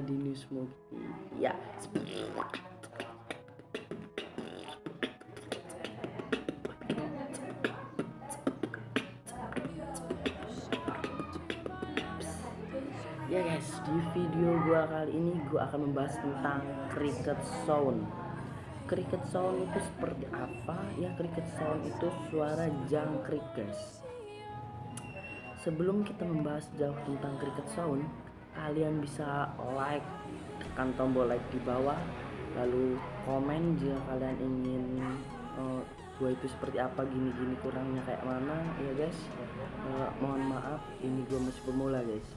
di New Smoky ya. Ya guys, di video gua kali ini gua akan membahas tentang cricket sound. Cricket sound itu seperti apa? Ya, cricket sound itu suara jangkrik guys. Sebelum kita membahas jauh tentang cricket sound, kalian bisa like, tekan tombol like di bawah, lalu komen jika kalian ingin gua itu seperti apa, gini-gini kurangnya kayak mana ya guys. Mohon maaf, ini gua masih pemula guys.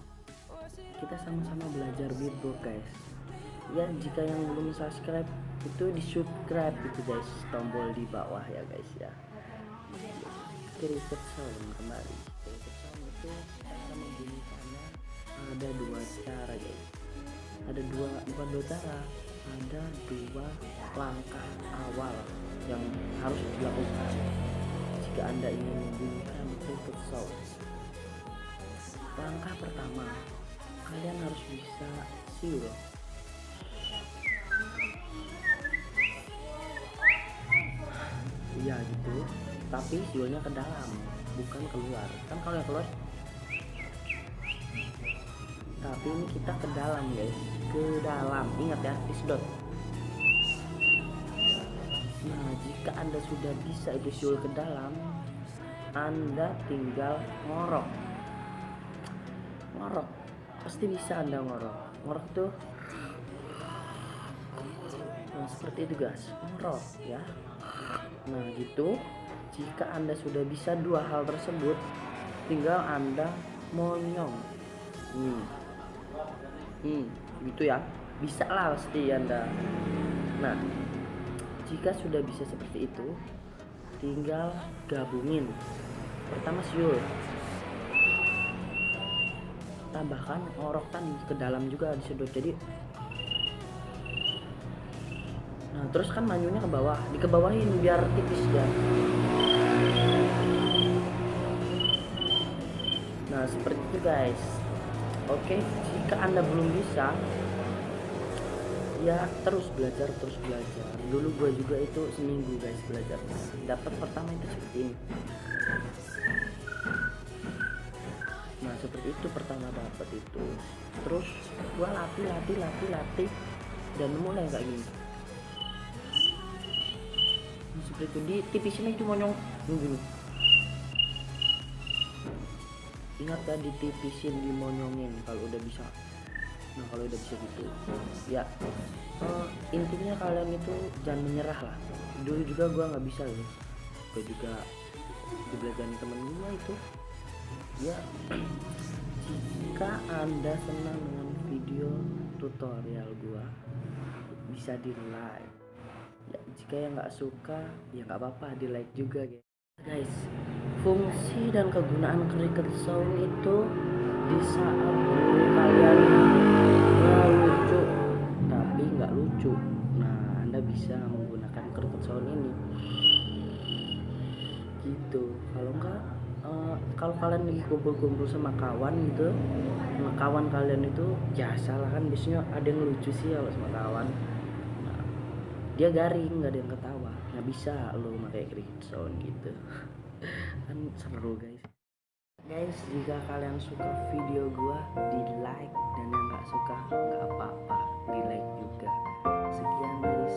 Kita sama-sama belajar beatbox guys. Ya, jika yang belum subscribe itu di subscribe itu guys, tombol di bawah ya guys ya. Cricket sound kembali. Cricket sound itu cara membunyikannya ada dua cara guys. Bukan dua cara, ada dua langkah awal yang harus dilakukan jika anda ingin membunyikan cricket sound. Langkah pertama, kalian harus bisa siul. Iya gitu, tapi siulnya ke dalam, bukan keluar. Kan kalau yang keluar, tapi ini kita ke dalam guys, ke dalam. Ingat ya, isdot. Nah, jika anda sudah bisa itu siul ke dalam, anda tinggal ngorok. Pasti bisa anda ngorok tuh. Nah, seperti itu guys, ngorok ya. Nah gitu, jika anda sudah bisa dua hal tersebut, tinggal anda monyong. Gitu ya, bisa lah pasti anda. Nah, jika sudah bisa seperti itu, tinggal gabungin. Pertama siul, tambahkan ngorokkan ke dalam juga disedot. Jadi nah, terus kan manyunya ke bawah, dikebawahin biar tipis ya. Nah, seperti itu guys. Oke, jika anda belum bisa, ya terus belajar. Dulu gue juga itu seminggu guys belajar. Dapat pertama itu seperti ini. Nah, seperti itu pertama dapat itu. Terus gue latih dan mulai kayak gini. Seperti itu, di tipisin itu monyong gini. Ingat ya, ditipisin, dimonyongin kalau udah bisa. Nah, kalau udah bisa gitu ya, intinya kalian itu jangan menyerah lah. Dulu juga gue nggak bisa loh, gue juga dibelajarin temen gue itu ya. Jika anda senang dengan video tutorial gue, bisa di like ya. Jika yang nggak suka ya nggak apa-apa, di like juga guys. Fungsi dan kegunaan cricket sound itu di saat guru kalian lucu tapi nggak lucu, nah anda bisa menggunakan cricket sound ini gitu. Kalau enggak, kalau kalian lagi kumpul-kumpul sama kawan gitu, sama kawan kalian itu ya salah kan, biasanya ada yang lucu sih kalau sama kawan. Nah, dia garing, nggak ada yang ketawa, nggak bisa lo pakai cricket sound gitu. Kan seru guys. Jika kalian suka video gua, di like, dan yang nggak suka nggak apa-apa, di like juga. Sekian dari